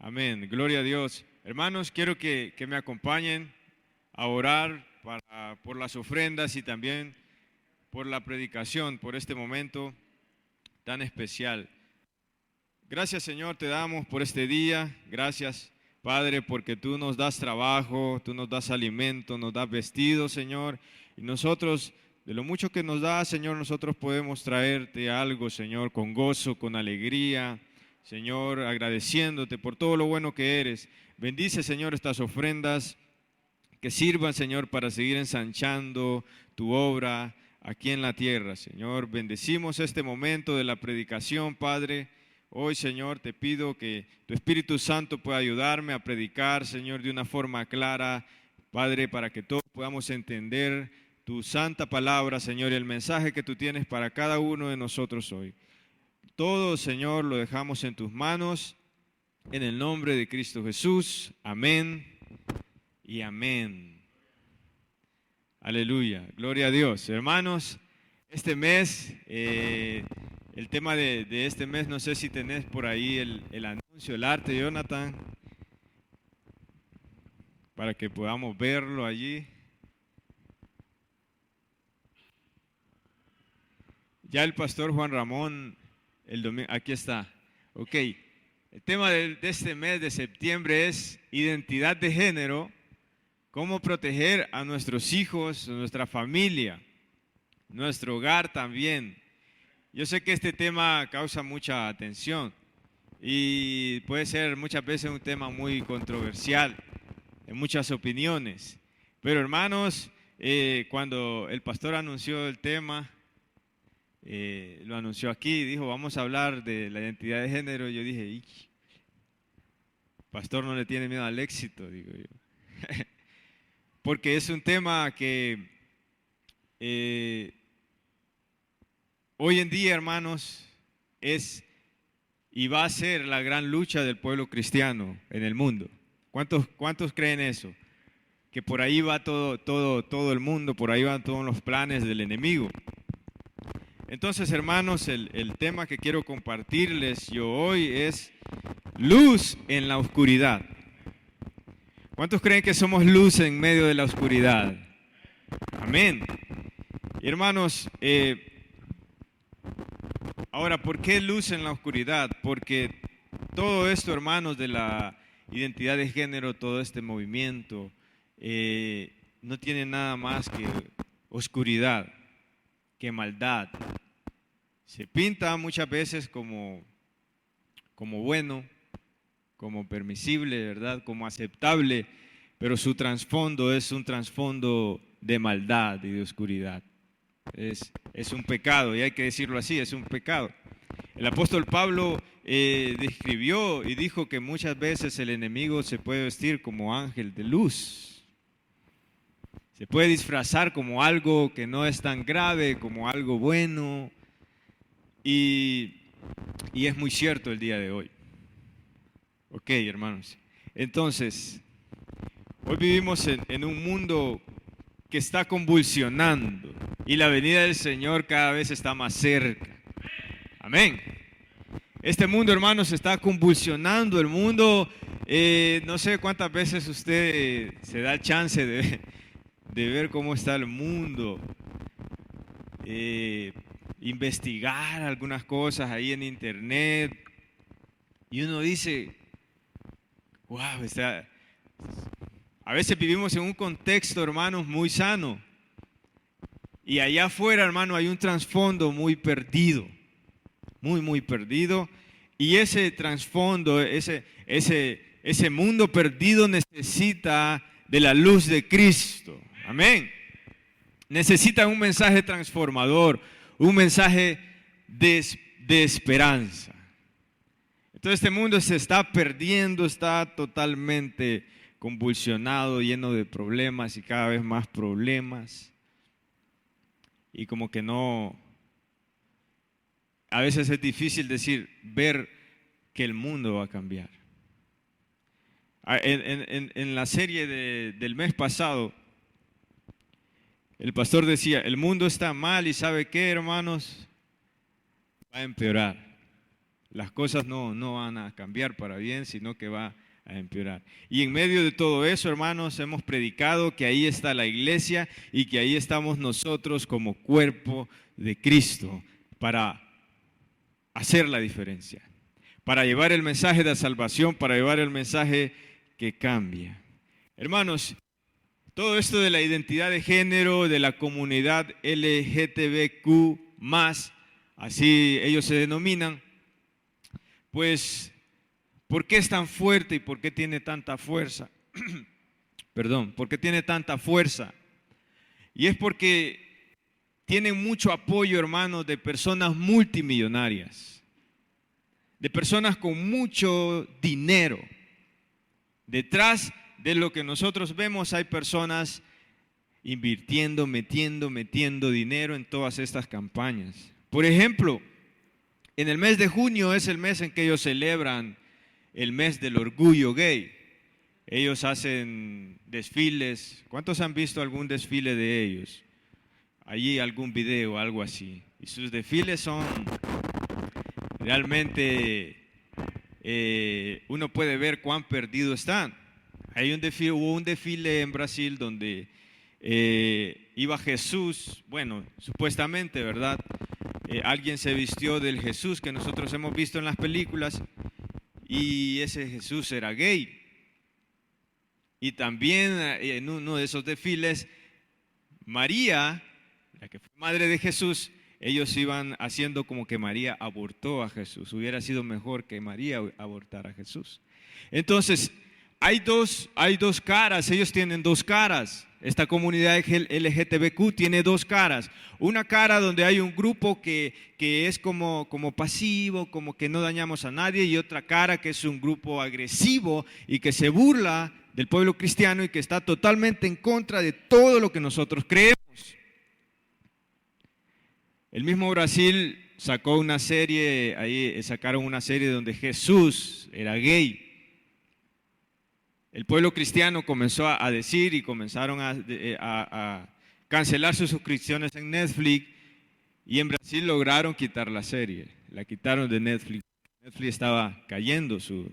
Amén. Gloria a Dios. Hermanos, quiero que me acompañen a orar por las ofrendas y también por la predicación, por este momento tan especial. Gracias, Señor, te damos por este día. Gracias, Padre, porque tú nos das trabajo, tú nos das alimento, nos das vestido, Señor. Y nosotros, de lo mucho que nos das, Señor, nosotros podemos traerte algo, Señor, con gozo, con alegría. Señor, agradeciéndote por todo lo bueno que eres. Bendice, Señor, estas ofrendas que sirvan, Señor, para seguir ensanchando tu obra aquí en la tierra. Señor, bendecimos este momento de la predicación, Padre. Hoy, Señor, te pido que tu Espíritu Santo pueda ayudarme a predicar, Señor, de una forma clara, Padre, para que todos podamos entender tu santa palabra, Señor, y el mensaje que tú tienes para cada uno de nosotros hoy. Todo, Señor, lo dejamos en tus manos, en el nombre de Cristo Jesús. Amén y amén. Aleluya, gloria a Dios. Hermanos, este mes, el tema de este mes, no sé si tenés por ahí el anuncio, el arte, Jonathan, para que podamos verlo allí. Ya el pastor Juan Ramón, el domingo, aquí está. Ok, el tema de este mes de septiembre es identidad de género, cómo proteger a nuestros hijos, a nuestra familia, nuestro hogar también. Yo sé que este tema causa mucha atención y puede ser muchas veces un tema muy controversial, en muchas opiniones. Pero hermanos, cuando el pastor anunció el tema, lo anunció aquí, dijo, vamos a hablar de la identidad de género. Yo dije, pastor no le tiene miedo al éxito, digo yo. Porque es un tema que hoy en día, hermanos, es y va a ser la gran lucha del pueblo cristiano en el mundo. ¿Cuántos creen eso? Que por ahí va todo el mundo, por ahí van todos los planes del enemigo. Entonces, hermanos, el tema que quiero compartirles yo hoy es luz en la oscuridad. ¿Cuántos creen que somos luz en medio de la oscuridad? Amén. Y hermanos, ahora, ¿por qué luz en la oscuridad? Porque todo esto, hermanos, de la identidad de género, todo este movimiento, no tiene nada más que oscuridad, que maldad. Se pinta muchas veces como bueno, como permisible, ¿verdad? Como aceptable, pero su trasfondo es un trasfondo de maldad y de oscuridad. Es un pecado, y hay que decirlo así, es un pecado. El apóstol Pablo describió y dijo que muchas veces el enemigo se puede vestir como ángel de luz. Se puede disfrazar como algo que no es tan grave, como algo bueno. Y es muy cierto el día de hoy. Ok, hermanos. Entonces, hoy vivimos en un mundo que está convulsionando y la venida del Señor cada vez está más cerca. Amén. Este mundo, hermanos, está convulsionando. El mundo, no sé cuántas veces usted se da el chance de ver cómo está el mundo. Investigar algunas cosas ahí en internet y uno dice, wow, a veces vivimos en un contexto, hermanos, muy sano y allá afuera, hermano, hay un trasfondo muy perdido, muy perdido, y ese trasfondo, ese mundo perdido necesita de la luz de Cristo. Amén. Necesita un mensaje transformador, un mensaje de esperanza. Entonces este mundo se está perdiendo, está totalmente convulsionado, lleno de problemas y cada vez más problemas. Y como que no, a veces es difícil ver que el mundo va a cambiar. En la serie del mes pasado, el pastor decía, el mundo está mal y ¿sabe qué, hermanos? Va a empeorar. las cosas no van a cambiar para bien, sino que va a empeorar. Y en medio de todo eso, hermanos, hemos predicado que ahí está la iglesia y que ahí estamos nosotros como cuerpo de Cristo para hacer la diferencia, para llevar el mensaje de salvación, para llevar el mensaje que cambia. Hermanos, todo esto de la identidad de género, de la comunidad LGTBQ+, así ellos se denominan, pues, ¿por qué es tan fuerte y por qué tiene tanta fuerza? Perdón, ¿por qué tiene tanta fuerza? Y es porque tienen mucho apoyo, hermanos, de personas multimillonarias, de personas con mucho dinero. Detrás de lo que nosotros vemos hay personas invirtiendo, metiendo dinero en todas estas campañas. Por ejemplo, en el mes de junio es el mes en que ellos celebran el mes del orgullo gay. Ellos hacen desfiles. ¿Cuántos han visto algún desfile de ellos? Allí algún video, algo así. Y sus desfiles son realmente, uno puede ver cuán perdidos están. Hubo un desfile en Brasil donde iba Jesús, bueno, supuestamente, ¿verdad? Alguien se vistió del Jesús que nosotros hemos visto en las películas y ese Jesús era gay. Y también en uno de esos desfiles, María, la que fue madre de Jesús, ellos iban haciendo como que María abortó a Jesús. Hubiera sido mejor que María abortara a Jesús. Entonces, hay dos caras, ellos tienen dos caras. Esta comunidad LGTBQ tiene dos caras. Una cara donde hay un grupo que es como pasivo, como que no dañamos a nadie, y otra cara que es un grupo agresivo y que se burla del pueblo cristiano y que está totalmente en contra de todo lo que nosotros creemos. El mismo Brasil sacaron una serie donde Jesús era gay. El pueblo cristiano comenzó a decir y comenzaron a cancelar sus suscripciones en Netflix, y en Brasil lograron quitar la serie, la quitaron de Netflix. Netflix estaba cayendo su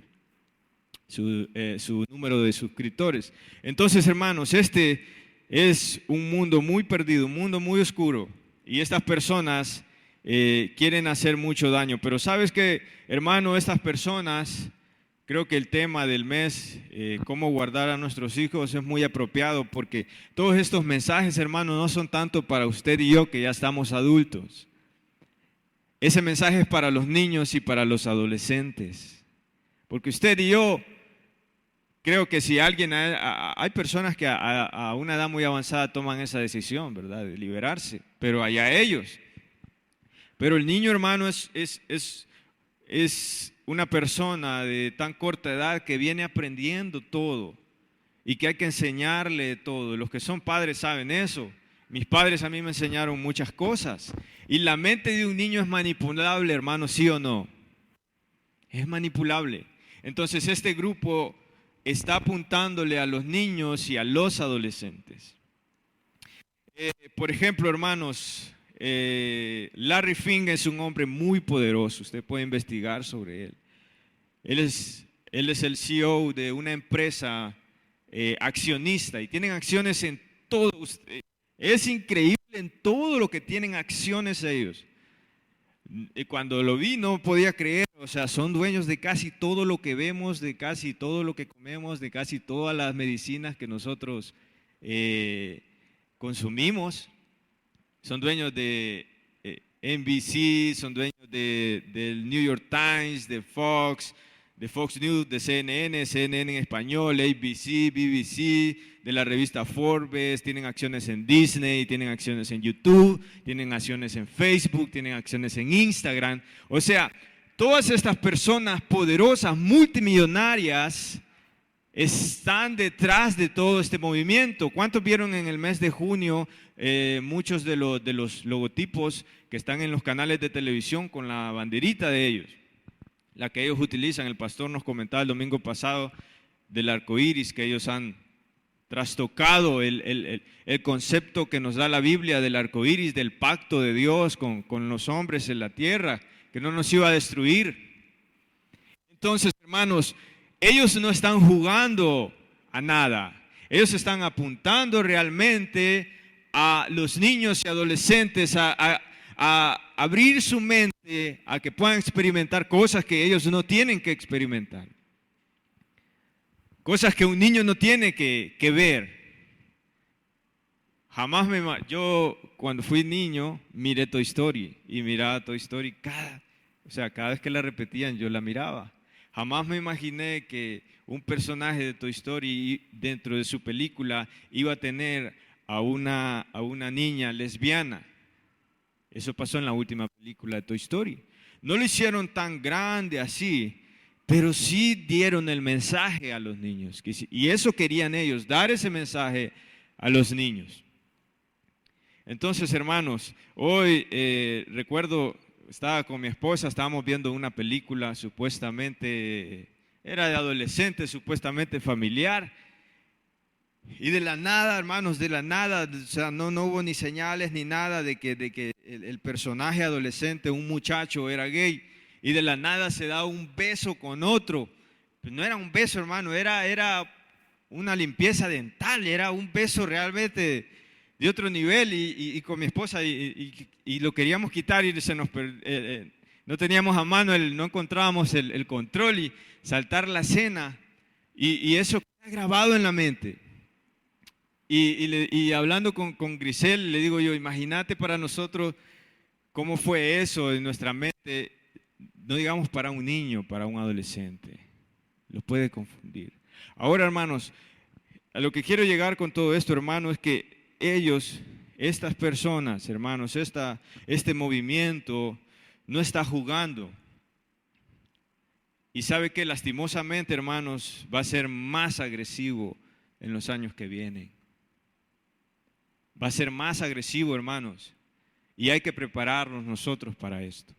número de suscriptores. Entonces, hermanos, este es un mundo muy perdido, un mundo muy oscuro, y estas personas quieren hacer mucho daño. Pero ¿sabes qué, hermano? Estas personas... Creo que el tema del mes, cómo guardar a nuestros hijos, es muy apropiado, porque todos estos mensajes, hermano, no son tanto para usted y yo que ya estamos adultos. Ese mensaje es para los niños y para los adolescentes. Porque usted y yo, creo que si alguien, hay personas que a una edad muy avanzada toman esa decisión, ¿verdad? De liberarse, pero allá ellos. Pero el niño, hermano, es una persona de tan corta edad que viene aprendiendo todo y que hay que enseñarle todo. Los que son padres saben eso. Mis padres a mí me enseñaron muchas cosas. Y la mente de un niño es manipulable, hermano, ¿sí o no? Es manipulable. Entonces este grupo está apuntándole a los niños y a los adolescentes. Por ejemplo, hermanos, Larry Fink es un hombre muy poderoso. Usted puede investigar sobre él. Él es el CEO de una empresa accionista y tienen acciones en todo. Es increíble en todo lo que tienen acciones ellos. Y cuando lo vi no podía creer. O sea, son dueños de casi todo lo que vemos, de casi todo lo que comemos, de casi todas las medicinas que nosotros consumimos. Son dueños de NBC, son dueños del New York Times, de Fox News, de CNN en español, ABC, BBC, de la revista Forbes, tienen acciones en Disney, tienen acciones en YouTube, tienen acciones en Facebook, tienen acciones en Instagram. O sea, todas estas personas poderosas, multimillonarias, están detrás de todo este movimiento. ¿Cuántos vieron en el mes de junio muchos de los logotipos que están en los canales de televisión con la banderita de ellos? La que ellos utilizan. El pastor nos comentaba el domingo pasado del arco iris, que ellos han trastocado el concepto que nos da la Biblia del arco iris, del pacto de Dios con los hombres en la tierra, que no nos iba a destruir. Entonces, hermanos, ellos no están jugando a nada. Ellos están apuntando realmente a los niños y adolescentes a abrir su mente a que puedan experimentar cosas que ellos no tienen que experimentar. Cosas que un niño no tiene que ver. Yo cuando fui niño miré Toy Story y miraba Toy Story cada vez que la repetían yo la miraba. Jamás me imaginé que un personaje de Toy Story dentro de su película iba a tener a una niña lesbiana. Eso pasó en la última película de Toy Story. No lo hicieron tan grande así, pero sí dieron el mensaje a los niños. Y eso querían ellos, dar ese mensaje a los niños. Entonces, hermanos, hoy recuerdo, estaba con mi esposa, estábamos viendo una película supuestamente, era de adolescente, supuestamente familiar. Y de la nada, hermanos, de la nada, o sea, no hubo ni señales ni nada de que el personaje adolescente, un muchacho, era gay. Y de la nada se da un beso con otro. Pues no era un beso, hermano, era una limpieza dental, era un beso realmente de otro nivel. Y con mi esposa y lo queríamos quitar y no teníamos a mano, no encontrábamos el control y saltar la escena. Y eso queda grabado en la mente. Y hablando con Grisel, le digo yo, imagínate para nosotros cómo fue eso en nuestra mente, no digamos para un niño, para un adolescente. Lo puede confundir. Ahora, hermanos, a lo que quiero llegar con todo esto, hermanos, es que estas personas, hermanos, este movimiento no está jugando. Y sabe que lastimosamente, hermanos, va a ser más agresivo en los años que vienen. Va a ser más agresivo, hermanos, y hay que prepararnos nosotros para esto.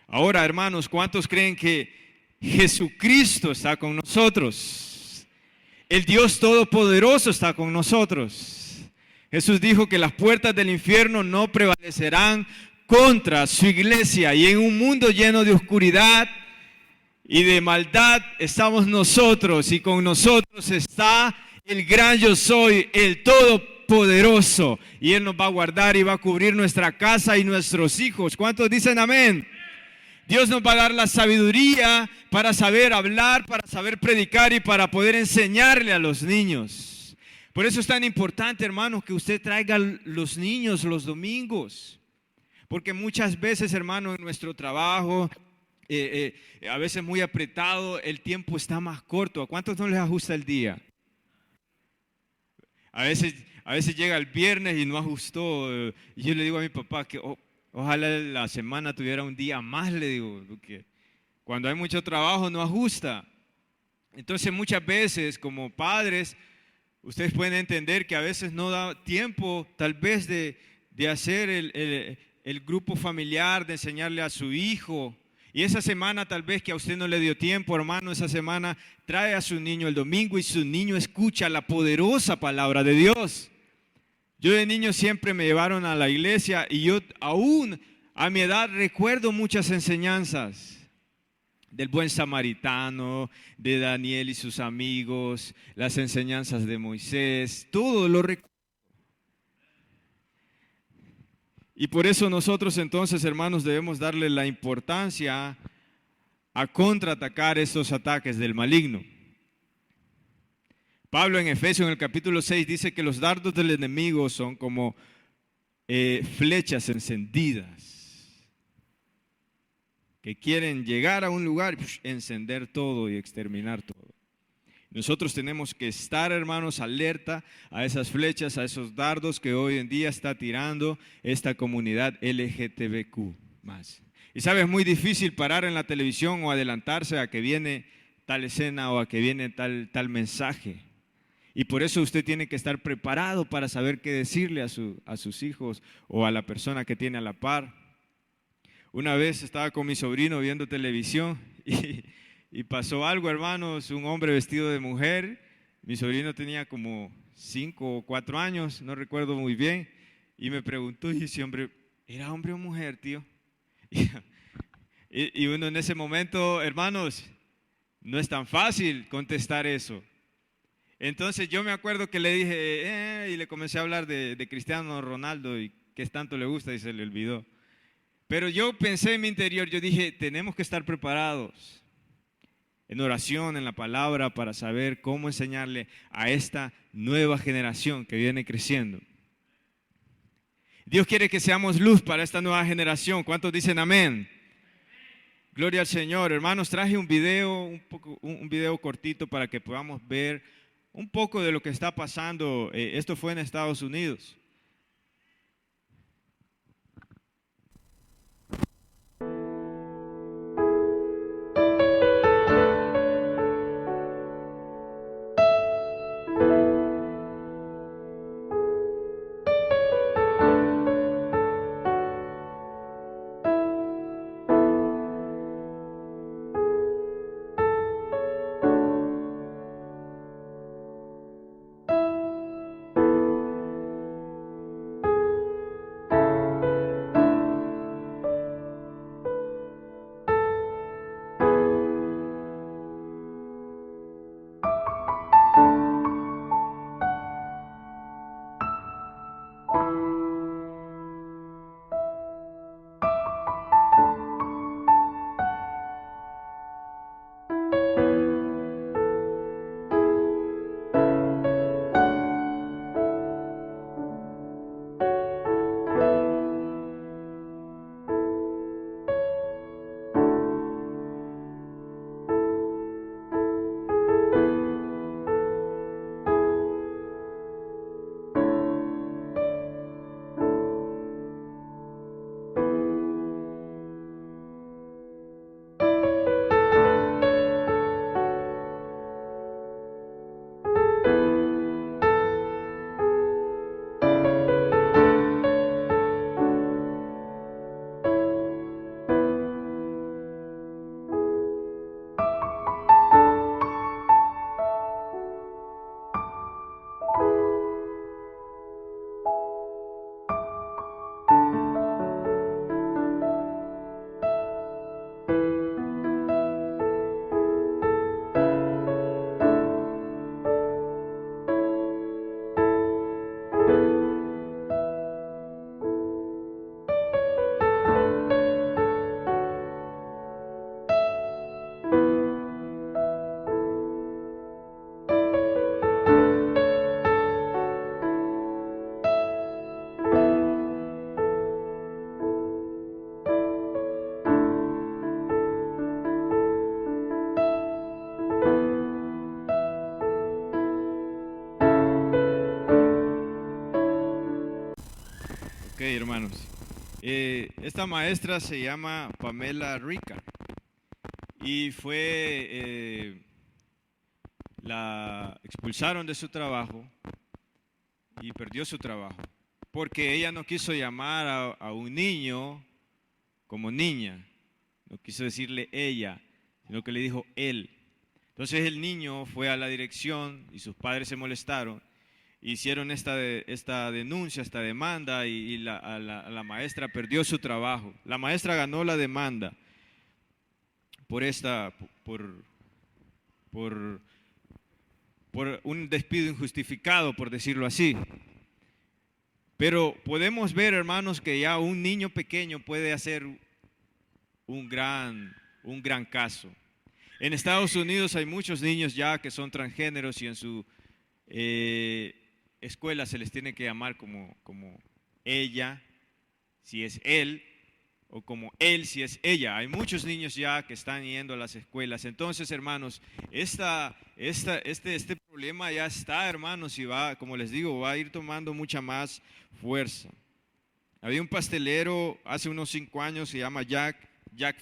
Ahora, hermanos, ¿cuántos creen que Jesucristo está con nosotros? El Dios Todopoderoso está con nosotros. Jesús dijo que las puertas del infierno no prevalecerán contra su iglesia, y en un mundo lleno de oscuridad y de maldad estamos nosotros, y con nosotros está el gran yo soy, el Todopoderoso, y Él nos va a guardar y va a cubrir nuestra casa y nuestros hijos. ¿Cuántos dicen amén? Dios nos va a dar la sabiduría para saber hablar, para saber predicar y para poder enseñarle a los niños. Por eso es tan importante, hermanos, que usted traiga los niños los domingos, porque muchas veces, hermano, en nuestro trabajo, a veces muy apretado, el tiempo está más corto. ¿A cuántos no les ajusta el día? A veces llega el viernes y no ajustó. Y yo le digo a mi papá que ojalá la semana tuviera un día más, le digo, porque cuando hay mucho trabajo no ajusta. Entonces muchas veces como padres, ustedes pueden entender que a veces no da tiempo tal vez de hacer el grupo familiar, de enseñarle a su hijo. Y esa semana tal vez que a usted no le dio tiempo, hermano, esa semana trae a su niño el domingo y su niño escucha la poderosa palabra de Dios. Yo de niño siempre me llevaron a la iglesia y yo aún a mi edad recuerdo muchas enseñanzas del buen samaritano, de Daniel y sus amigos, las enseñanzas de Moisés, todo lo recuerdo. Y por eso nosotros entonces, hermanos, debemos darle la importancia a contraatacar estos ataques del maligno. Pablo en Efesios en el capítulo 6 dice que los dardos del enemigo son como flechas encendidas que quieren llegar a un lugar, encender todo y exterminar todo. Nosotros tenemos que estar, hermanos, alerta a esas flechas, a esos dardos que hoy en día está tirando esta comunidad LGTBQ+. Y sabes, es muy difícil parar en la televisión o adelantarse a que viene tal escena o a que viene tal mensaje. Y por eso usted tiene que estar preparado para saber qué decirle a sus hijos o a la persona que tiene a la par. Una vez estaba con mi sobrino viendo televisión y pasó algo, hermanos, un hombre vestido de mujer. Mi sobrino tenía como 5 o 4 años, no recuerdo muy bien, y me preguntó, y ese hombre, ¿era hombre o mujer, tío? Y uno en ese momento, hermanos, no es tan fácil contestar eso. Entonces yo me acuerdo que le dije, y le comencé a hablar de Cristiano Ronaldo y que tanto le gusta y se le olvidó. Pero yo pensé en mi interior, yo dije, tenemos que estar preparados en oración, en la palabra, para saber cómo enseñarle a esta nueva generación que viene creciendo. Dios quiere que seamos luz para esta nueva generación. ¿Cuántos dicen amén? Gloria al Señor. Hermanos, traje un video cortito para que podamos ver un poco de lo que está pasando. Esto fue en Estados Unidos. Ok, hermanos. Esta maestra se llama Pamela Ricard y la expulsaron de su trabajo y perdió su trabajo porque ella no quiso llamar a un niño como niña, no quiso decirle ella, sino que le dijo él. Entonces el niño fue a la dirección y sus padres se molestaron. Hicieron esta denuncia, esta demanda y la maestra perdió su trabajo. La maestra ganó la demanda por un despido injustificado, por decirlo así. Pero podemos ver, hermanos, que ya un niño pequeño puede hacer un gran caso. En Estados Unidos hay muchos niños ya que son transgéneros y en su escuela se les tiene que llamar como ella, si es él, o como él, si es ella. Hay muchos niños ya que están yendo a las escuelas. Entonces, hermanos, este problema ya está, hermanos, y va, como les digo, va a ir tomando mucha más fuerza. Había un pastelero hace unos 5 años, se llama Jack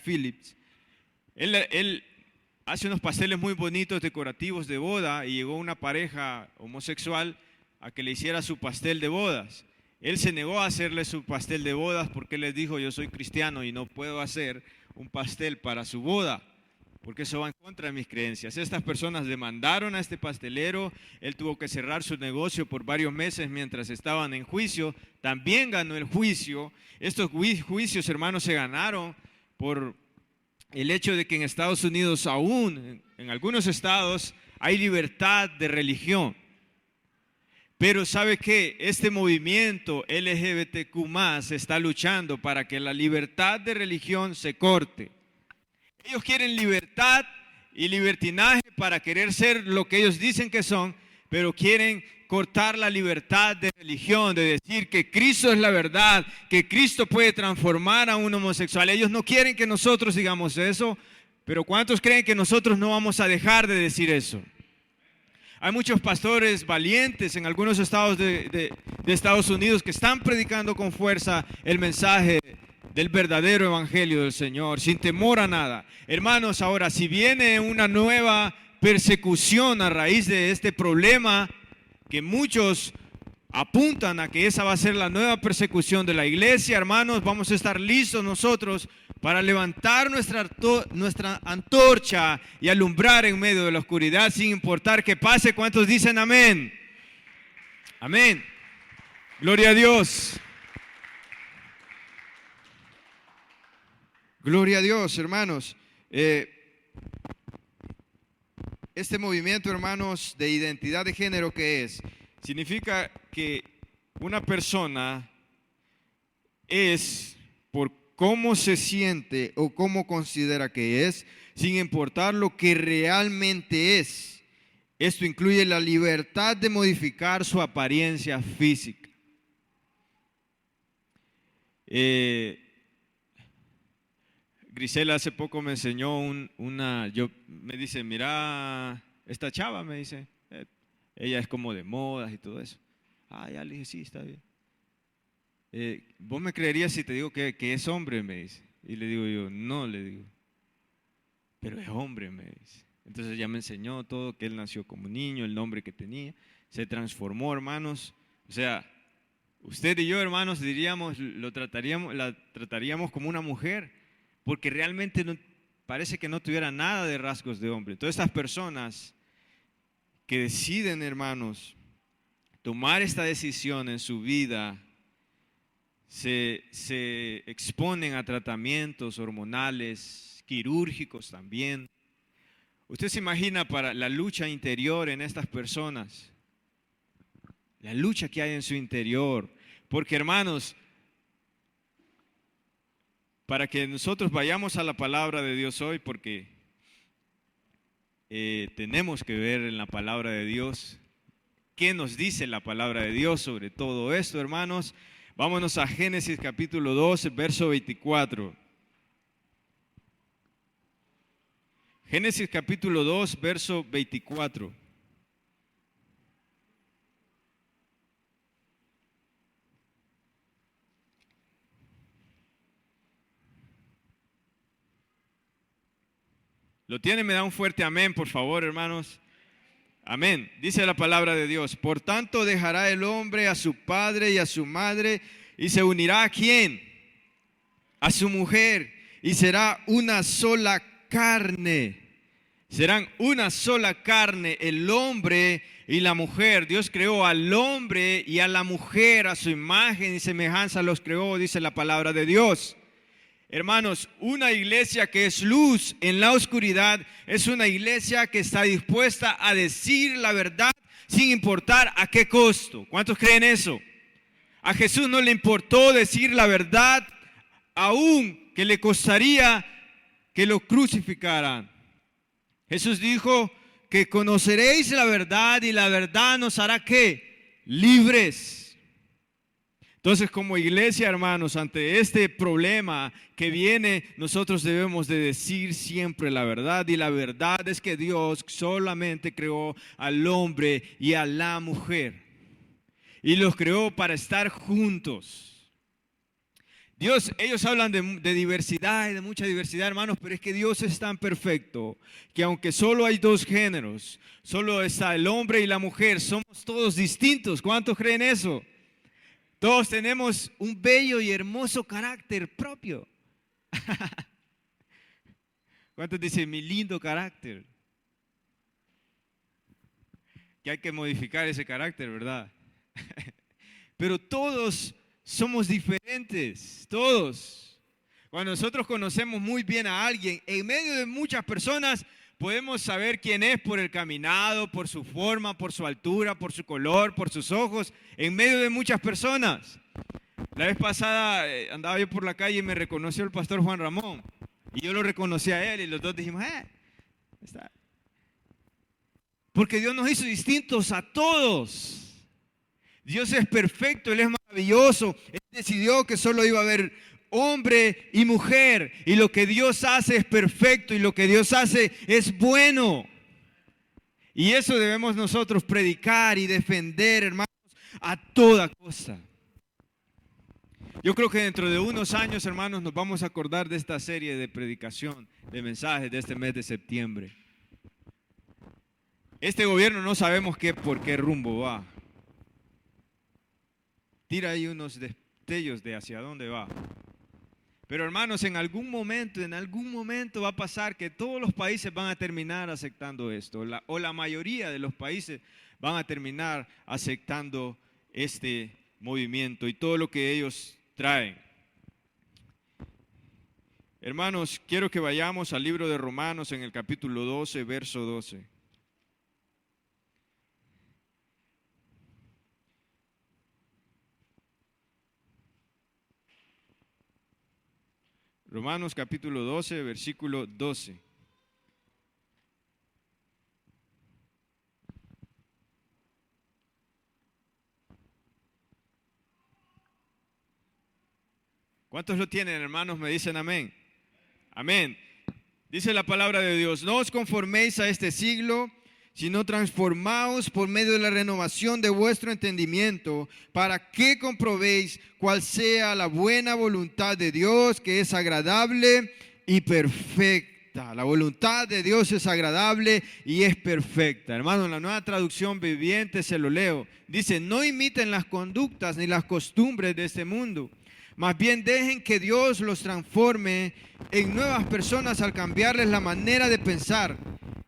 Phillips. Él hace unos pasteles muy bonitos, decorativos de boda, y llegó una pareja homosexual a que le hiciera su pastel de bodas. Él se negó a hacerle su pastel de bodas porque les dijo, yo soy cristiano y no puedo hacer un pastel para su boda, porque eso va en contra de mis creencias. Estas personas demandaron a este pastelero, él tuvo que cerrar su negocio por varios meses mientras estaban en juicio, también ganó el juicio. Estos juicios, hermanos, se ganaron por el hecho de que en Estados Unidos aún, en algunos estados, hay libertad de religión. Pero ¿sabe qué? Este movimiento LGBTQ+ está luchando para que la libertad de religión se corte. Ellos quieren libertad y libertinaje para querer ser lo que ellos dicen que son, pero quieren cortar la libertad de religión, de decir que Cristo es la verdad, que Cristo puede transformar a un homosexual. Ellos no quieren que nosotros digamos eso, pero ¿cuántos creen que nosotros no vamos a dejar de decir eso? Hay muchos pastores valientes en algunos estados de Estados Unidos que están predicando con fuerza el mensaje del verdadero evangelio del Señor, sin temor a nada. Hermanos, ahora, si viene una nueva persecución a raíz de este problema, que muchos apuntan a que esa va a ser la nueva persecución de la iglesia, hermanos, vamos a estar listos nosotros para levantar nuestra antorcha y alumbrar en medio de la oscuridad sin importar qué pase. ¿Cuántos dicen amén? Amén. Gloria a Dios. Gloria a Dios, hermanos. Este movimiento, hermanos, de identidad de género, ¿qué es? Significa que una persona es por cómo se siente o cómo considera que es, sin importar lo que realmente es. Esto incluye la libertad de modificar su apariencia física. Grisela hace poco me enseñó me dice, mira, esta chava, me dice, ella es como de modas y todo eso. Ya le dije, sí, está bien. ¿Vos me creerías si te digo que es hombre? Me dice. Y le digo yo, no, le digo, pero es hombre, me dice. Entonces ella me enseñó todo, que él nació como niño, el nombre que tenía, se transformó, hermanos. O sea, usted y yo, hermanos, la trataríamos como una mujer, porque realmente parece que no tuviera nada de rasgos de hombre. Todas estas personas que deciden, hermanos, tomar esta decisión en su vida, se exponen a tratamientos hormonales, quirúrgicos también. Usted se imagina para la lucha interior en estas personas, la lucha que hay en su interior, porque, hermanos, para que nosotros vayamos a la palabra de Dios hoy, porque tenemos que ver en la palabra de Dios qué nos dice la palabra de Dios sobre todo esto, hermanos. Vámonos a Génesis capítulo 2, verso 24. Génesis capítulo 2, verso 24. ¿Lo tiene? Me da un fuerte amén, por favor, hermanos. Amén. Dice la palabra de Dios. Por tanto, dejará el hombre a su padre y a su madre y se unirá ¿a quién? A su mujer, y será una sola carne. Serán una sola carne el hombre y la mujer. Dios creó al hombre y a la mujer a su imagen y semejanza los creó, dice la palabra de Dios. Hermanos, una iglesia que es luz en la oscuridad es una iglesia que está dispuesta a decir la verdad sin importar a qué costo. ¿Cuántos creen eso? A Jesús no le importó decir la verdad, aun que le costaría que lo crucificaran. Jesús dijo que conoceréis la verdad y la verdad nos hará ¿qué? Libres. Entonces, como iglesia, hermanos, ante este problema que viene, nosotros debemos de decir siempre la verdad. Y la verdad es que Dios solamente creó al hombre y a la mujer. Y los creó para estar juntos. Ellos hablan de diversidad y de mucha diversidad, hermanos, pero es que Dios es tan perfecto que aunque solo hay dos géneros, solo está el hombre y la mujer, somos todos distintos. ¿Cuántos creen eso? Todos tenemos un bello y hermoso carácter propio. ¿Cuántos dicen mi lindo carácter? Que hay que modificar ese carácter, ¿verdad? Pero todos somos diferentes, todos. Cuando nosotros conocemos muy bien a alguien, en medio de muchas personas podemos saber quién es por el caminado, por su forma, por su altura, por su color, por sus ojos, en medio de muchas personas. La vez pasada andaba yo por la calle y me reconoció el pastor Juan Ramón. Y yo lo reconocí a él y los dos dijimos, está. Porque Dios nos hizo distintos a todos. Dios es perfecto, Él es maravilloso. Él decidió que solo iba a haber hombre y mujer. Y lo que Dios hace es perfecto y lo que Dios hace es bueno. Y eso debemos nosotros predicar y defender, hermanos, a toda costa. Yo creo que dentro de unos años, hermanos, nos vamos a acordar de esta serie de predicación, de mensajes de este mes de septiembre. Este gobierno no sabemos por qué rumbo va. Tira ahí unos destellos de hacia dónde va. Pero hermanos, en algún momento va a pasar que todos los países van a terminar aceptando esto, o la mayoría de los países van a terminar aceptando este movimiento y todo lo que ellos traen. Hermanos, quiero que vayamos al libro de Romanos en el capítulo 12, verso 12. Romanos capítulo 12, versículo 12. ¿Cuántos lo tienen, hermanos? Me dicen amén. Amén. Dice la palabra de Dios: no os conforméis a este siglo, sino transformaos por medio de la renovación de vuestro entendimiento, para que comprobéis cuál sea la buena voluntad de Dios, que es agradable y perfecta. La voluntad de Dios es agradable y es perfecta. Hermano, en la Nueva Traducción Viviente se lo leo. Dice: no imiten las conductas ni las costumbres de este mundo. Más bien dejen que Dios los transforme en nuevas personas al cambiarles la manera de pensar.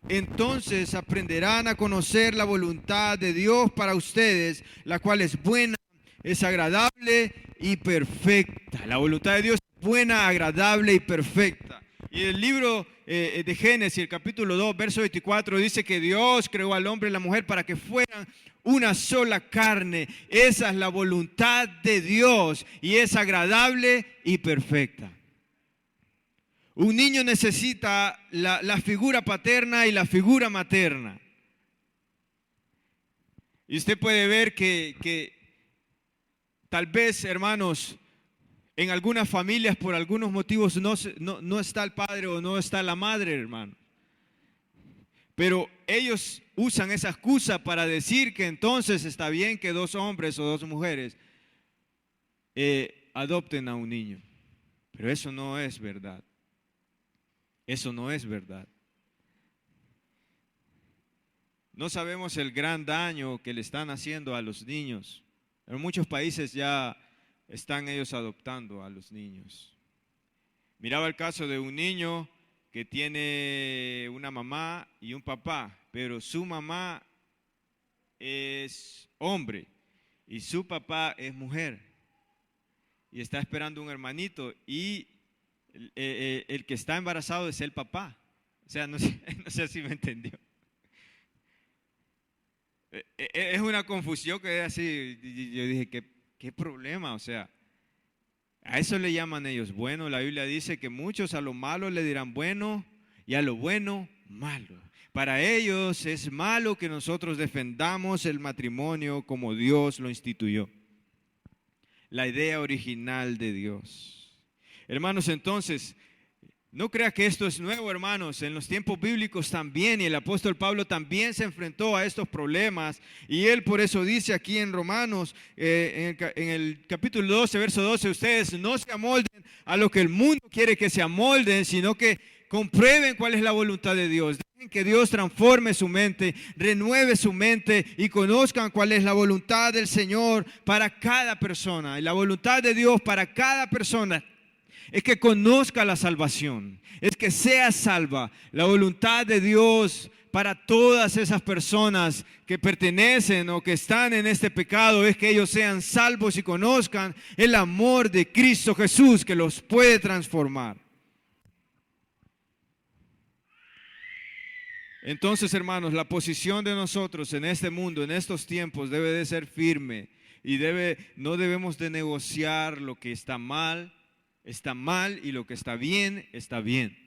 Entonces aprenderán a conocer la voluntad de Dios para ustedes, la cual es buena, es agradable y perfecta. La voluntad de Dios es buena, agradable y perfecta. Y el libro de Génesis, el capítulo 2, verso 24, dice que Dios creó al hombre y la mujer para que fueran una sola carne. Esa es la voluntad de Dios y es agradable y perfecta. Un niño necesita la figura paterna y la figura materna. Y usted puede ver que tal vez, hermanos, en algunas familias por algunos motivos no está el padre o no está la madre, hermano. Pero ellos usan esa excusa para decir que entonces está bien que dos hombres o dos mujeres adopten a un niño. Pero eso no es verdad. Eso no es verdad. No sabemos el gran daño que le están haciendo a los niños. En muchos países ya están ellos adoptando a los niños. Miraba el caso de un niño que tiene una mamá y un papá, pero su mamá es hombre y su papá es mujer. Y está esperando un hermanito y el que está embarazado es el papá. O sea, no sé si me entendió. Es una confusión que es así. Yo dije, ¿qué problema? O sea, a eso le llaman ellos bueno. La Biblia dice que muchos a lo malo le dirán bueno y a lo bueno malo. Para ellos es malo que nosotros defendamos el matrimonio como Dios lo instituyó. La idea original de Dios. Hermanos, entonces, no crea que esto es nuevo, hermanos. En los tiempos bíblicos también, y el apóstol Pablo también se enfrentó a estos problemas. Y él por eso dice aquí en Romanos, en el capítulo 12, verso 12, ustedes no se amolden a lo que el mundo quiere que se amolden, sino que comprueben cuál es la voluntad de Dios. Dejen que Dios transforme su mente, renueve su mente y conozcan cuál es la voluntad del Señor para cada persona. Y la voluntad de Dios para cada persona es que conozca la salvación, es que sea salva. La voluntad de Dios para todas esas personas que pertenecen o que están en este pecado es que ellos sean salvos y conozcan el amor de Cristo Jesús que los puede transformar. Entonces, hermanos, la posición de nosotros en este mundo, en estos tiempos, debe de ser firme y no debemos de negociar lo que está mal y lo que está bien, está bien.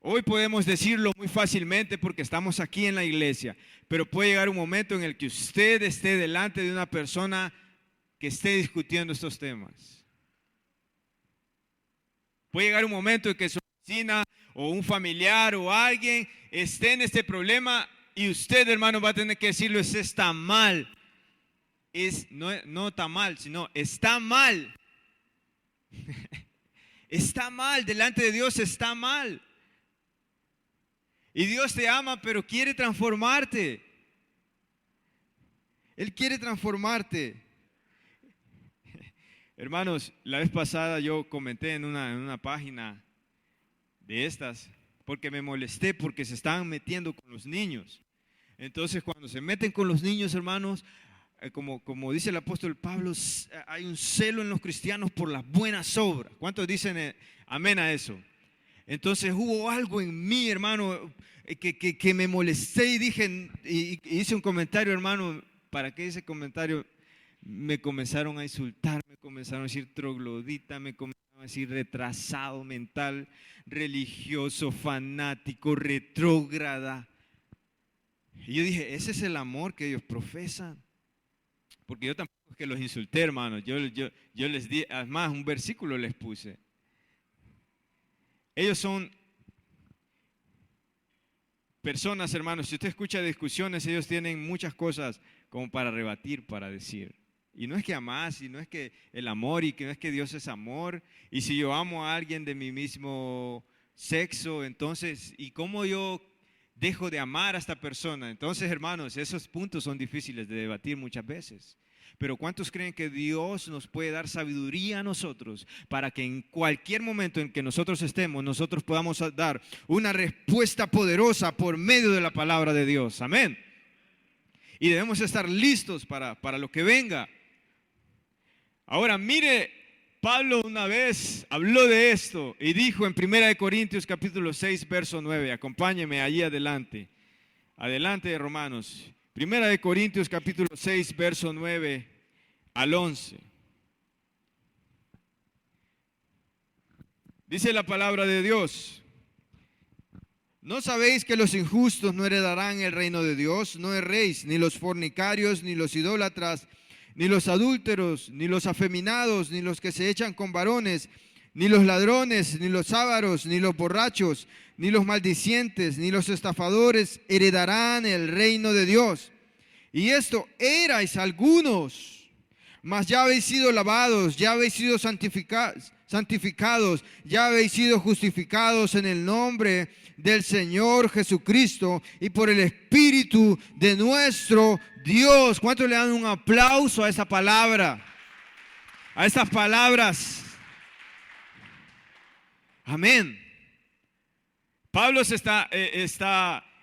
Hoy podemos decirlo muy fácilmente porque estamos aquí en la iglesia, pero puede llegar un momento en el que usted esté delante de una persona que esté discutiendo estos temas. Puede llegar un momento en que su vecina o un familiar o alguien esté en este problema y usted, hermano, va a tener que decirlo, eso está mal. No está mal, sino está mal. Está mal, delante de Dios está mal. Y Dios te ama, pero quiere transformarte. Él quiere transformarte. Hermanos, la vez pasada yo comenté en una página de estas, porque me molesté porque se estaban metiendo con los niños. Entonces, cuando se meten con los niños, hermanos, como dice el apóstol Pablo, hay un celo en los cristianos por las buenas obras. ¿Cuántos dicen amén a eso? Entonces hubo algo en mí, hermano, que me molesté y dije, y hice un comentario, hermano. ¿Para qué ese comentario? Me comenzaron a insultar, me comenzaron a decir troglodita, me comenzaron a decir retrasado mental, religioso, fanático, retrógrada. Y yo dije, ese es el amor que ellos profesan. Porque yo tampoco es que los insulté, hermano. Yo les di, además, un versículo les puse. Ellos son personas, hermanos, si usted escucha discusiones, ellos tienen muchas cosas como para rebatir, para decir. Y no es que amas, y no es que el amor, y que no es que Dios es amor. Y si yo amo a alguien de mi mismo sexo, entonces, ¿y cómo yo dejo de amar a esta persona? Entonces, hermanos, esos puntos son difíciles de debatir muchas veces. Pero ¿cuántos creen que Dios nos puede dar sabiduría a nosotros para que en cualquier momento en que nosotros estemos, nosotros podamos dar una respuesta poderosa por medio de la palabra de Dios? Amén. Y debemos estar listos para lo que venga. Ahora, mire, Pablo una vez habló de esto y dijo en 1 Corintios capítulo 6, verso 9. Acompáñeme allí adelante. Adelante de Romanos. 1 Corintios capítulo 6, verso 9 al 11. Dice la palabra de Dios: ¿no sabéis que los injustos no heredarán el reino de Dios? No erréis, ni los fornicarios, ni los idólatras, ni los adúlteros, ni los afeminados, ni los que se echan con varones, ni los ladrones, ni los ávaros, ni los borrachos, ni los maldicientes, ni los estafadores heredarán el reino de Dios. Y esto erais algunos, mas ya habéis sido lavados, ya habéis sido santificados, ya habéis sido justificados en el nombre del Señor Jesucristo y por el Espíritu de nuestro Dios. ¿Cuántos le dan un aplauso a esa palabra? A estas palabras. Amén. Pablo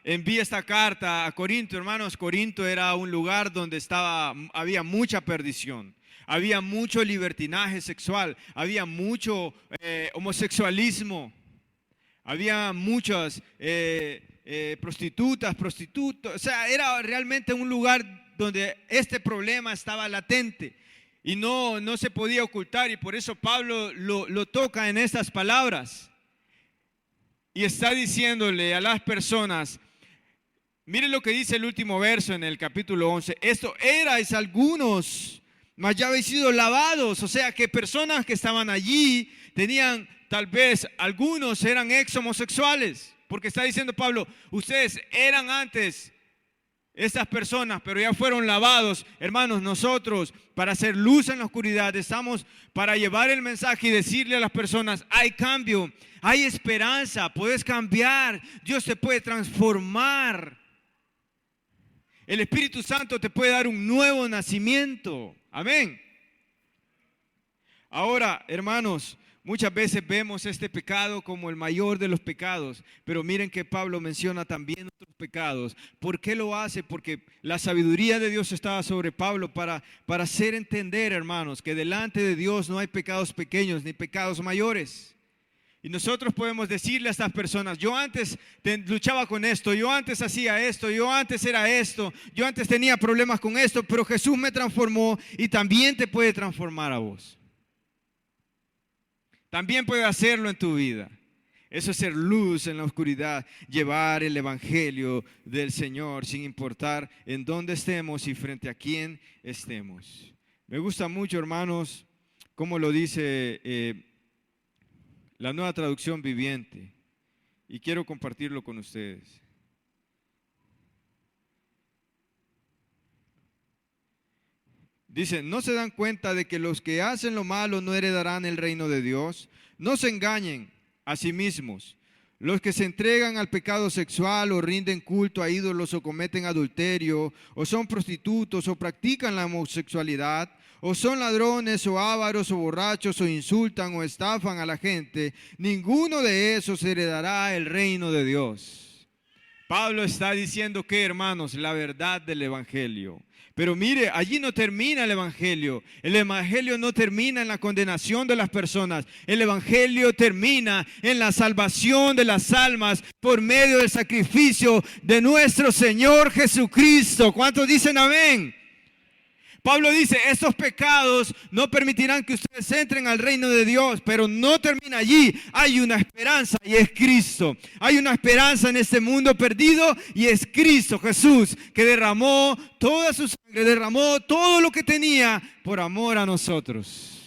envía esta carta a Corinto, hermanos. Corinto era un lugar donde había mucha perdición, había mucho libertinaje sexual, había mucho homosexualismo, había muchas prostitutas, o sea, era realmente un lugar donde este problema estaba latente y no se podía ocultar, y por eso Pablo lo toca en estas palabras. Y está diciéndole a las personas, miren lo que dice el último verso en el capítulo 11. Esto erais algunos, mas ya habéis sido lavados. O sea que personas que estaban allí tenían, tal vez algunos eran ex homosexuales. Porque está diciendo Pablo, ustedes eran antes estas personas, pero ya fueron lavados. Hermanos, nosotros para hacer luz en la oscuridad estamos para llevar el mensaje y decirle a las personas, hay cambio, hay esperanza, puedes cambiar, Dios te puede transformar. El Espíritu Santo te puede dar un nuevo nacimiento. Amén. Ahora, hermanos, Muchas veces vemos este pecado como el mayor de los pecados, pero miren que Pablo menciona también otros pecados. ¿Por qué lo hace? Porque la sabiduría de Dios estaba sobre Pablo para hacer entender, hermanos, que delante de Dios no hay pecados pequeños ni pecados mayores. Y nosotros podemos decirle a estas personas: yo antes luchaba con esto, yo antes hacía esto, yo antes era esto, yo antes tenía problemas con esto, pero Jesús me transformó y también te puede transformar a vos. También puede hacerlo en tu vida. Eso es ser luz en la oscuridad, llevar el evangelio del Señor sin importar en dónde estemos y frente a quién estemos. Me gusta mucho, hermanos, cómo lo dice la Nueva Traducción Viviente, y quiero compartirlo con ustedes. Dice: ¿no se dan cuenta de que los que hacen lo malo no heredarán el reino de Dios? No se engañen a sí mismos. Los que se entregan al pecado sexual o rinden culto a ídolos o cometen adulterio o son prostitutos o practican la homosexualidad o son ladrones o ávaros o borrachos o insultan o estafan a la gente, ninguno de esos heredará el reino de Dios. Pablo está diciendo que, hermanos, la verdad del evangelio. Pero mire, allí no termina el evangelio. El evangelio no termina en la condenación de las personas. El evangelio termina en la salvación de las almas por medio del sacrificio de nuestro Señor Jesucristo. ¿Cuántos dicen amén? Pablo dice: estos pecados no permitirán que ustedes entren al reino de Dios, pero no termina allí. Hay una esperanza y es Cristo. Hay una esperanza en este mundo perdido y es Cristo Jesús, que derramó toda su sangre, derramó todo lo que tenía por amor a nosotros.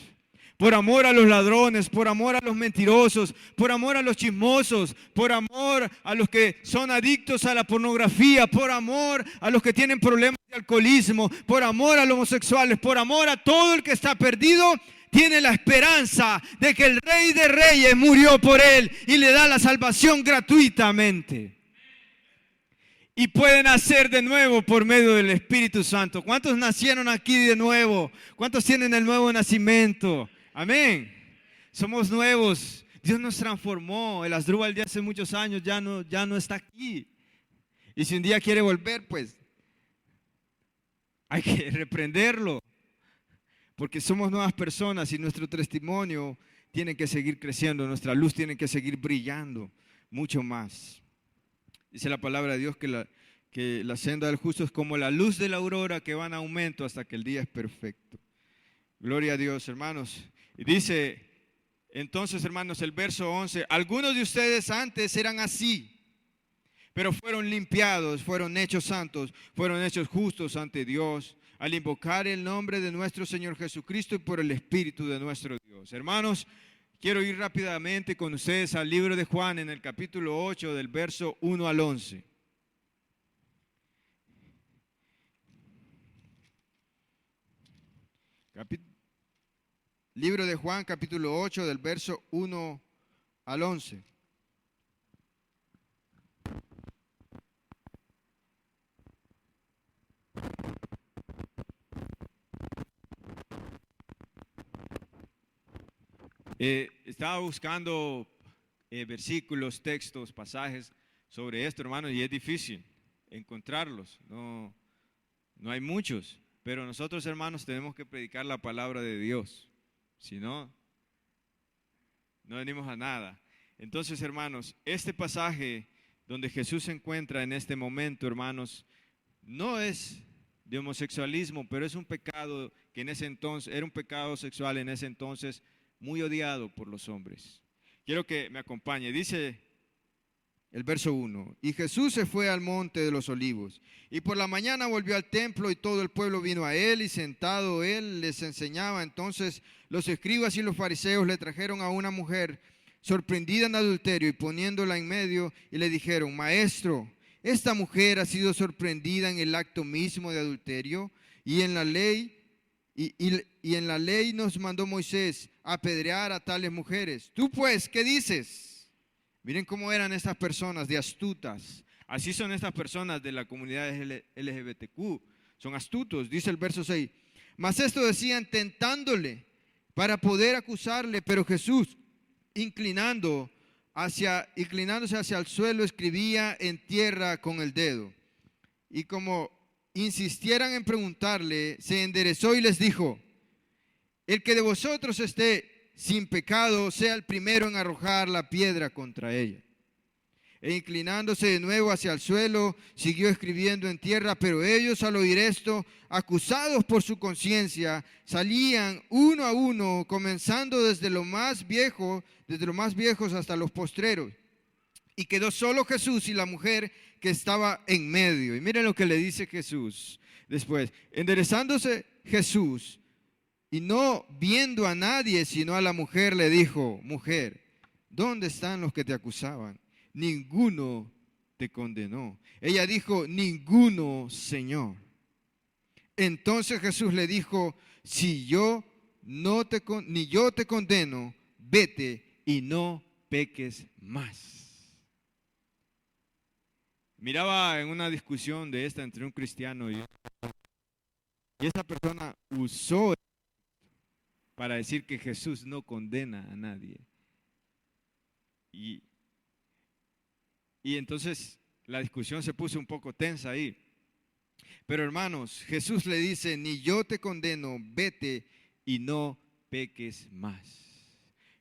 Por amor a los ladrones, por amor a los mentirosos, por amor a los chismosos, por amor a los que son adictos a la pornografía, por amor a los que tienen problemas de alcoholismo, por amor a los homosexuales, por amor a todo el que está perdido, tiene la esperanza de que el Rey de Reyes murió por él y le da la salvación gratuitamente. Y pueden nacer de nuevo por medio del Espíritu Santo. ¿Cuántos nacieron aquí de nuevo? ¿Cuántos tienen el nuevo nacimiento? Amén. Somos nuevos. Dios nos transformó. El Asdrúbal de hace muchos años ya no está aquí. Y si un día quiere volver, pues hay que reprenderlo. Porque somos nuevas personas y nuestro testimonio tiene que seguir creciendo. Nuestra luz tiene que seguir brillando mucho más. Dice la palabra de Dios que la senda del justo es como la luz de la aurora que va en aumento hasta que el día es perfecto. Gloria a Dios, hermanos. Y dice entonces, hermanos, el verso 11: algunos de ustedes antes eran así, pero fueron limpiados, fueron hechos santos, fueron hechos justos ante Dios al invocar el nombre de nuestro Señor Jesucristo y por el Espíritu de nuestro Dios. Hermanos, quiero ir rápidamente con ustedes al libro de Juan en el capítulo 8 del verso 1 al 11. Libro de Juan, capítulo 8, del verso 1 al 11. Estaba buscando versículos, textos, pasajes sobre esto, hermanos, y es difícil encontrarlos. No hay muchos, pero nosotros, hermanos, tenemos que predicar la palabra de Dios. Si no, no venimos a nada. Entonces, hermanos, este pasaje donde Jesús se encuentra en este momento, hermanos, no es de homosexualismo, pero es un pecado que en ese entonces, era un pecado sexual en ese entonces muy odiado por los hombres. Quiero que me acompañe. Dice el verso 1: y Jesús se fue al monte de los olivos, y por la mañana volvió al templo, y todo el pueblo vino a él, y sentado él les enseñaba. Entonces los escribas y los fariseos le trajeron a una mujer sorprendida en adulterio, y poniéndola en medio, y le dijeron: Maestro, esta mujer ha sido sorprendida en el acto mismo de adulterio, y en la ley nos mandó Moisés apedrear a tales mujeres. Tú pues, ¿qué dices? Miren cómo eran estas personas de astutas. Así son estas personas de la comunidad LGBTQ. Son astutos. Dice el verso 6. Mas esto decían tentándole para poder acusarle. Pero Jesús, inclinándose hacia el suelo, escribía en tierra con el dedo. Y como insistieran en preguntarle, se enderezó y les dijo: el que de vosotros esté sin pecado, sea el primero en arrojar la piedra contra ella. E inclinándose de nuevo hacia el suelo, siguió escribiendo en tierra. Pero ellos, al oír esto, acusados por su conciencia, salían uno a uno, comenzando desde los más viejos hasta los postreros. Y quedó solo Jesús y la mujer que estaba en medio. Y miren lo que le dice Jesús después. Enderezándose Jesús y no viendo a nadie sino a la mujer, le dijo: mujer, ¿dónde están los que te acusaban? Ninguno te condenó. Ella dijo: ninguno, Señor. Entonces Jesús le dijo: si yo ni yo te condeno, vete y no peques más. Miraba en una discusión de esta entre un cristiano y esta persona usó para decir que Jesús no condena a nadie. Y entonces la discusión se puso un poco tensa ahí. Pero hermanos, Jesús le dice: ni yo te condeno, vete y no peques más.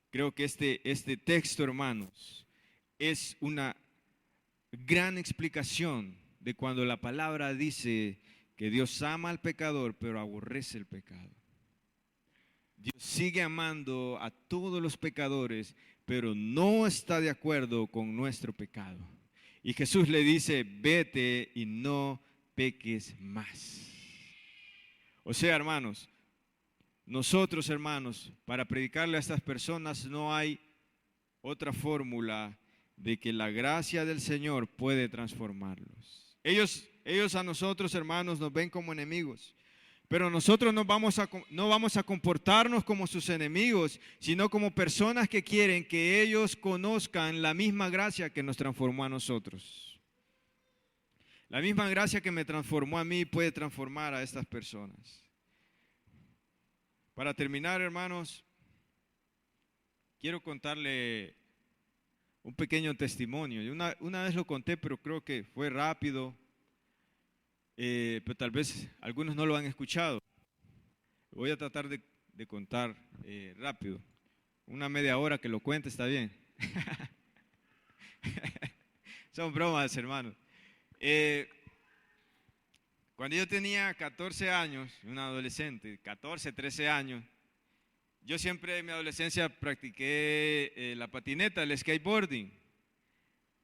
Creo que este texto, hermanos, es una gran explicación de cuando la palabra dice que Dios ama al pecador, pero aborrece el pecado. Dios sigue amando a todos los pecadores, pero no está de acuerdo con nuestro pecado. Y Jesús le dice: vete y no peques más. O sea, hermanos, nosotros, hermanos, para predicarle a estas personas no hay otra fórmula de que la gracia del Señor puede transformarlos. Ellos a nosotros, hermanos, nos ven como enemigos. Pero nosotros no vamos a comportarnos como sus enemigos, sino como personas que quieren que ellos conozcan la misma gracia que nos transformó a nosotros. La misma gracia que me transformó a mí puede transformar a estas personas. Para terminar, hermanos, quiero contarle un pequeño testimonio. Una vez lo conté, pero creo que fue rápido. Pero tal vez algunos no lo han escuchado. Voy a tratar de contar rápido. Una media hora que lo cuente está bien. Son bromas, hermanos. Cuando yo tenía 14 años, un adolescente, 14, 13 años, yo siempre en mi adolescencia practiqué la patineta, el skateboarding.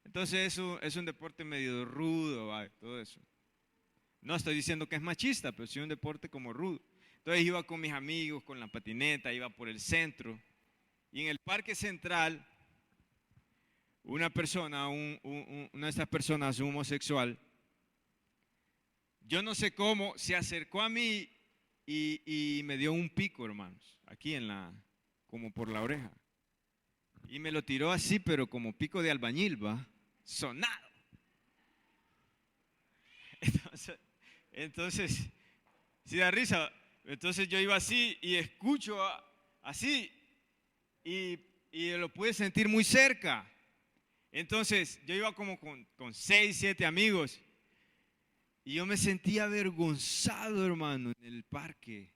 Entonces es un deporte medio rudo, todo eso. No estoy diciendo que es machista, pero sí un deporte como rudo. Entonces iba con mis amigos, con la patineta, iba por el centro. Y en el parque central, una persona, una de estas personas, un homosexual, yo no sé cómo, se acercó a mí y me dio un pico, hermanos, aquí como por la oreja. Y me lo tiró así, pero como pico de albañil, ¿va? Sonado. Entonces, si da risa, entonces yo iba así y escucho así y lo pude sentir muy cerca. Entonces yo iba como con 6, 7 amigos y yo me sentía avergonzado, hermano, en el parque.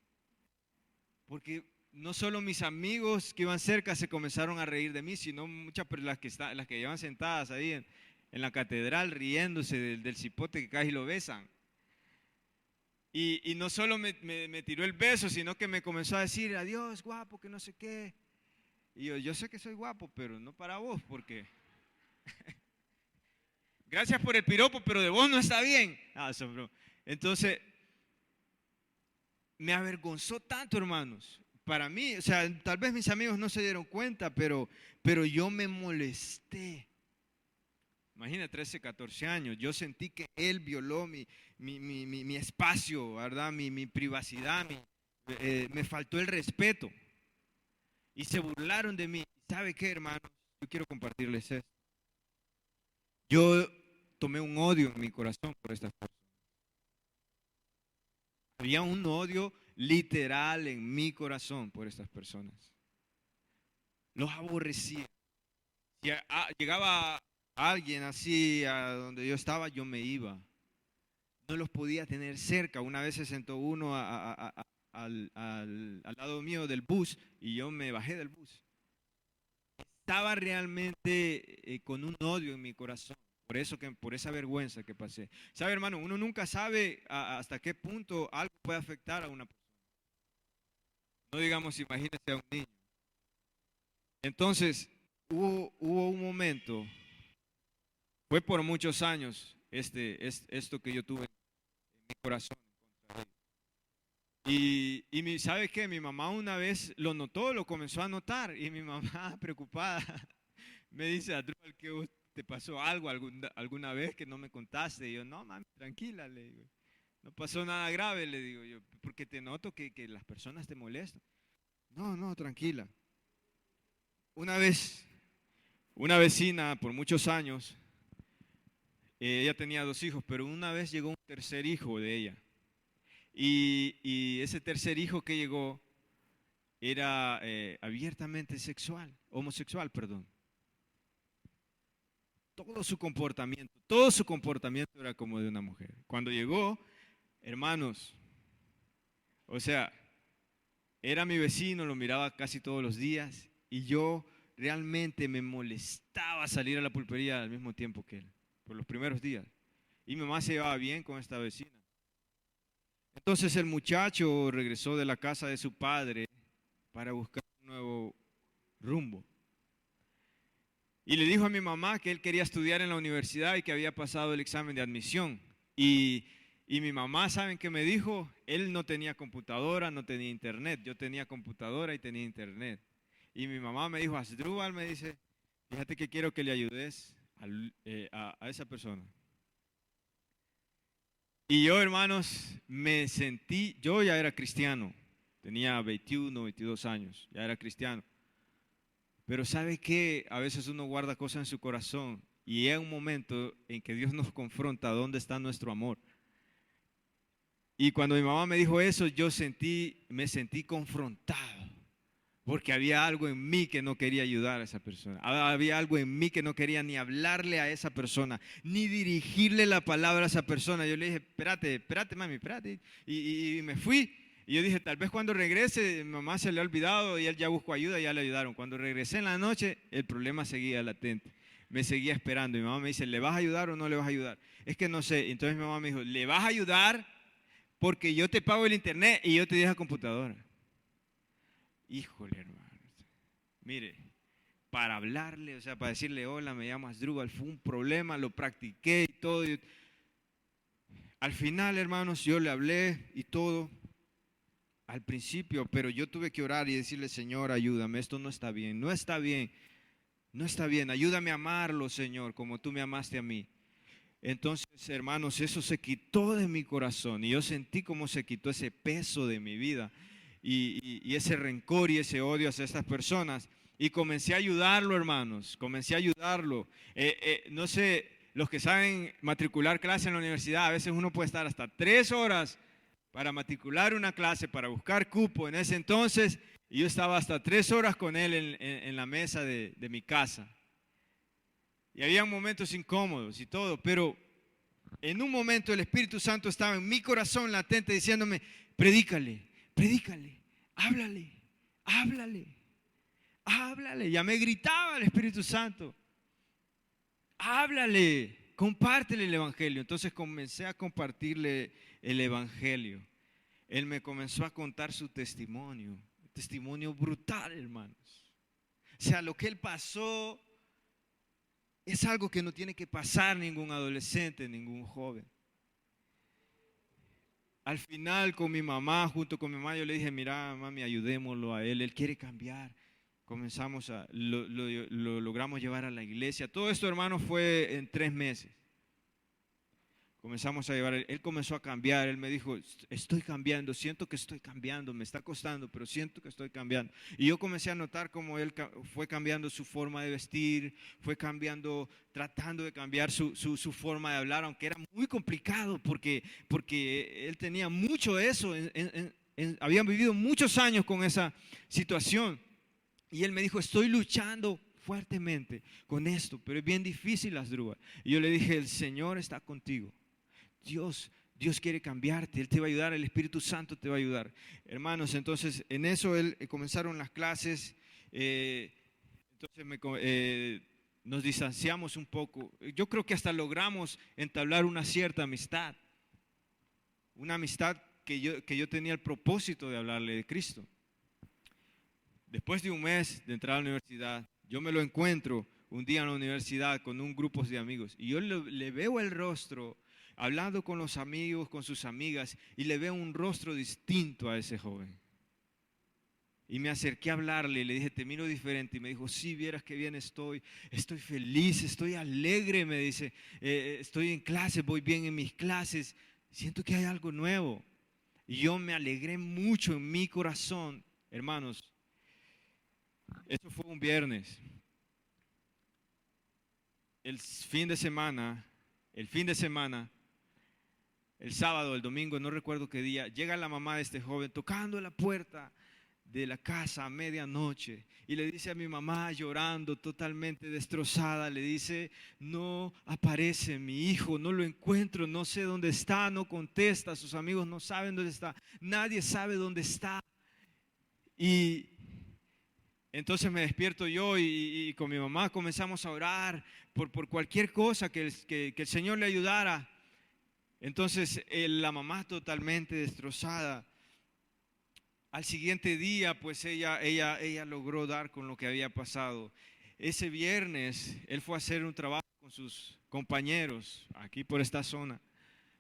Porque no solo mis amigos que iban cerca se comenzaron a reír de mí, sino muchas las que llevan sentadas ahí en la catedral riéndose del cipote que casi lo besan. Y no solo me tiró el beso, sino que me comenzó a decir: adiós, guapo, que no sé qué. Y yo sé que soy guapo, pero no para vos, porque gracias por el piropo, pero de vos no está bien. Entonces, me avergonzó tanto, hermanos. Para mí, o sea, tal vez mis amigos no se dieron cuenta, pero yo me molesté. Imagina, 13, 14 años, yo sentí que él violó mi espacio, ¿verdad? Mi privacidad, me faltó el respeto. Y se burlaron de mí. ¿Sabe qué, hermano? Yo quiero compartirles esto. Yo tomé un odio en mi corazón por estas personas. Había un odio literal en mi corazón por estas personas. los aborrecía. Si llegaba alguien así a donde yo estaba, yo me iba. No los podía tener cerca. Una vez se sentó uno al lado mío del bus y yo me bajé del bus. Estaba realmente con un odio en mi corazón, por esa vergüenza que pasé. ¿Sabe, hermano? Uno nunca sabe hasta qué punto algo puede afectar a una persona. No digamos, imagínese a un niño. Entonces, hubo un momento, fue por muchos años esto que yo tuve en mi corazón. Y ¿sabe qué? Mi mamá una vez lo notó, lo comenzó a notar, y mi mamá, preocupada, me dice: Adrúbal, ¿qué te pasó algo alguna vez que no me contaste? Y yo: no, mami, tranquila, le digo. No pasó nada grave, le digo yo, porque te noto que las personas te molestan. No, no, tranquila. Una vez, una vecina, por muchos años, ella tenía 2 hijos, pero una vez llegó un tercer hijo de ella. Y ese tercer hijo que llegó era abiertamente homosexual, perdón. Todo su comportamiento era como de una mujer. Cuando llegó, hermanos, o sea, era mi vecino, lo miraba casi todos los días y yo realmente me molestaba salir a la pulpería al mismo tiempo que él, por los primeros días. Y mi mamá se llevaba bien con esta vecina. Entonces el muchacho regresó de la casa de su padre para buscar un nuevo rumbo. Y le dijo a mi mamá que él quería estudiar en la universidad y que había pasado el examen de admisión. Y mi mamá, ¿saben qué me dijo? Él no tenía computadora, no tenía internet. Yo tenía computadora y tenía internet. Y mi mamá me dijo: Asdrúbal, me dice, fíjate que quiero que le ayudes a esa persona. Y yo, hermanos, yo ya era cristiano. Tenía 21, 22 años, ya era cristiano. Pero ¿sabe qué? A veces uno guarda cosas en su corazón y hay un momento en que Dios nos confronta dónde está nuestro amor. Y cuando mi mamá me dijo eso, me sentí confrontado, porque había algo en mí que no quería ayudar a esa persona. Había algo en mí que no quería ni hablarle a esa persona, ni dirigirle la palabra a esa persona. Yo le dije: espérate, mami, espérate. Y me fui. Y yo dije: tal vez cuando regrese, mi mamá se le ha olvidado y él ya buscó ayuda y ya le ayudaron. Cuando regresé en la noche, el problema seguía latente. Me seguía esperando. Y mi mamá me dice: ¿le vas a ayudar o no le vas a ayudar? Es que no sé. Entonces mi mamá me dijo: ¿le vas a ayudar? Porque yo te pago el internet y yo te dejo computadora. Híjole, hermano. Mire, para hablarle, o sea, para decirle: hola, me llamo Asdrúbal, fue un problema, lo practiqué y todo. Al final, hermanos, yo le hablé y todo. Al principio, pero yo tuve que orar y decirle: Señor, ayúdame, esto no está bien, no está bien, no está bien, ayúdame a amarlo, Señor, como tú me amaste a mí. Entonces, hermanos, eso se quitó de mi corazón y yo sentí como se quitó ese peso de mi vida y ese rencor y ese odio hacia estas personas. Y comencé a ayudarlo, hermanos, comencé a ayudarlo. No sé, los que saben matricular clase en la universidad, a veces uno puede estar hasta 3 horas para matricular una clase, para buscar cupo. En ese entonces, yo estaba hasta 3 horas con él en la mesa de mi casa. Y había momentos incómodos y todo, pero en un momento el Espíritu Santo estaba en mi corazón latente diciéndome: predícale, háblale, háblale, háblale. Ya me gritaba el Espíritu Santo: háblale, compártele el Evangelio. Entonces comencé a compartirle el Evangelio. Él me comenzó a contar su testimonio brutal, hermanos. O sea, lo que él pasó es algo que no tiene que pasar ningún adolescente, ningún joven. Al final, junto con mi mamá, yo le dije: mira, mami, ayudémoslo a él quiere cambiar. Comenzamos lo logramos llevar a la iglesia. Todo esto, hermano, fue en 3 meses. Comenzamos a llevar, él comenzó a cambiar, él me dijo: estoy cambiando, siento que estoy cambiando, me está costando, pero siento que estoy cambiando. Y yo comencé a notar cómo él fue cambiando su forma de vestir, fue cambiando, tratando de cambiar su forma de hablar, aunque era muy complicado porque él tenía mucho de eso, habían vivido muchos años con esa situación. Y él me dijo, estoy luchando fuertemente con esto, pero es bien difícil las drogas. Y yo le dije, el Señor está contigo. Dios quiere cambiarte, Él te va a ayudar, el Espíritu Santo te va a ayudar. Hermanos, entonces en eso comenzaron las clases, entonces nos distanciamos un poco. Yo creo que hasta logramos entablar una cierta amistad, una amistad que yo tenía el propósito de hablarle de Cristo. Después de un mes de entrar a la universidad, yo me lo encuentro un día en la universidad con un grupo de amigos y yo le veo el rostro hablando con los amigos, con sus amigas, y le veo un rostro distinto a ese joven. Y me acerqué a hablarle y le dije, te miro diferente. Y me dijo, sí, vieras qué bien estoy feliz, estoy alegre, me dice, estoy en clase, voy bien en mis clases, siento que hay algo nuevo. Y yo me alegré mucho en mi corazón, hermanos. Eso fue un viernes. El fin de semana, el sábado, el domingo, no recuerdo qué día, llega la mamá de este joven tocando la puerta de la casa a medianoche y le dice a mi mamá, llorando, totalmente destrozada, le dice, no aparece mi hijo, no lo encuentro, no sé dónde está, no contesta, sus amigos no saben dónde está, nadie sabe dónde está. Y entonces me despierto yo y con mi mamá comenzamos a orar por cualquier cosa que el Señor le ayudara. Entonces la mamá totalmente destrozada. Al siguiente día, pues ella logró dar con lo que había pasado. Ese viernes, él fue a hacer un trabajo con sus compañeros aquí por esta zona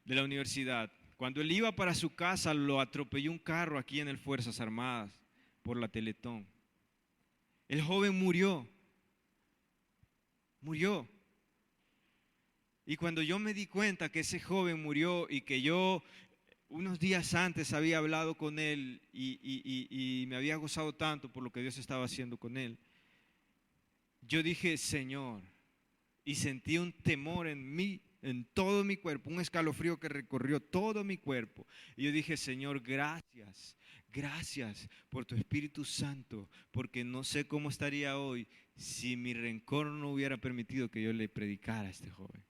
de la universidad. Cuando él iba para su casa, lo atropelló un carro aquí en el Fuerzas Armadas por la Teletón. El joven murió. Y cuando yo me di cuenta que ese joven murió y que yo unos días antes había hablado con él y me había gozado tanto por lo que Dios estaba haciendo con él, yo dije, Señor, y sentí un temor en mí, en todo mi cuerpo, un escalofrío que recorrió todo mi cuerpo. Y yo dije, Señor, gracias por tu Espíritu Santo, porque no sé cómo estaría hoy si mi rencor no hubiera permitido que yo le predicara a este joven.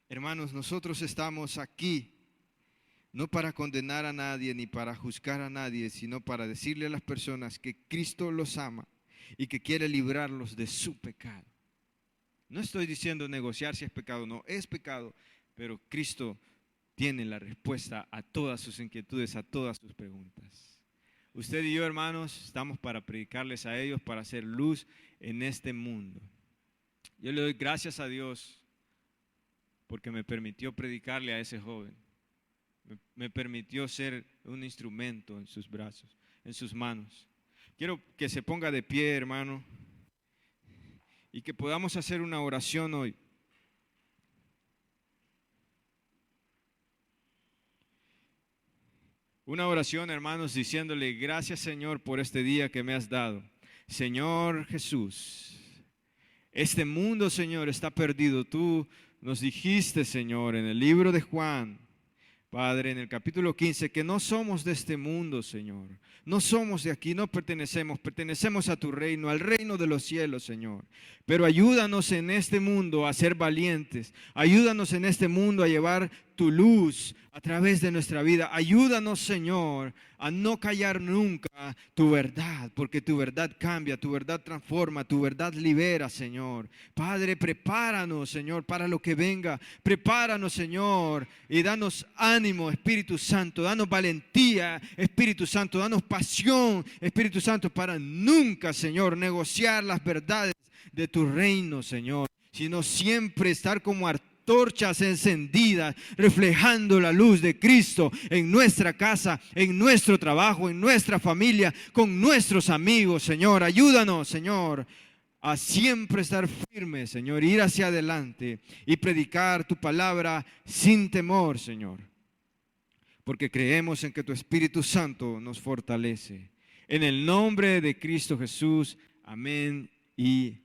Hermanos, nosotros estamos aquí no para condenar a nadie ni para juzgar a nadie, sino para decirle a las personas que Cristo los ama y que quiere librarlos de su pecado. No estoy diciendo negociar si es pecado o no, es pecado, pero Cristo tiene la respuesta a todas sus inquietudes, a todas sus preguntas. Usted y yo, hermanos, estamos para predicarles a ellos, para hacer luz en este mundo. Yo le doy gracias a Dios porque me permitió predicarle a ese joven. Me permitió ser un instrumento en sus brazos, en sus manos. Quiero que se ponga de pie, hermano, y que podamos hacer una oración hoy. Una oración, hermanos, diciéndole, gracias, Señor, por este día que me has dado. Señor Jesús, este mundo, Señor, está perdido. Tú nos dijiste, Señor, en el libro de Juan, Padre, en el capítulo 15, que no somos de este mundo, Señor. No somos de aquí, no pertenecemos a tu reino, al reino de los cielos, Señor. Pero ayúdanos en este mundo a ser valientes. Ayúdanos en este mundo a llevar tu luz a través de nuestra vida. Ayúdanos, Señor, a no callar nunca tu verdad, porque tu verdad cambia, tu verdad transforma, tu verdad libera, Señor. Padre, prepáranos, Señor, para lo que venga. Prepáranos, Señor, y danos ánimo, Espíritu Santo. Danos valentía, Espíritu Santo. Danos pasión, Espíritu Santo, para nunca, Señor, negociar las verdades de tu reino, Señor, sino siempre estar como antorchas encendidas, reflejando la luz de Cristo en nuestra casa, en nuestro trabajo, en nuestra familia, con nuestros amigos, Señor. Ayúdanos, Señor, a siempre estar firmes, Señor, ir hacia adelante y predicar tu palabra sin temor, Señor, porque creemos en que tu Espíritu Santo nos fortalece. En el nombre de Cristo Jesús, amén y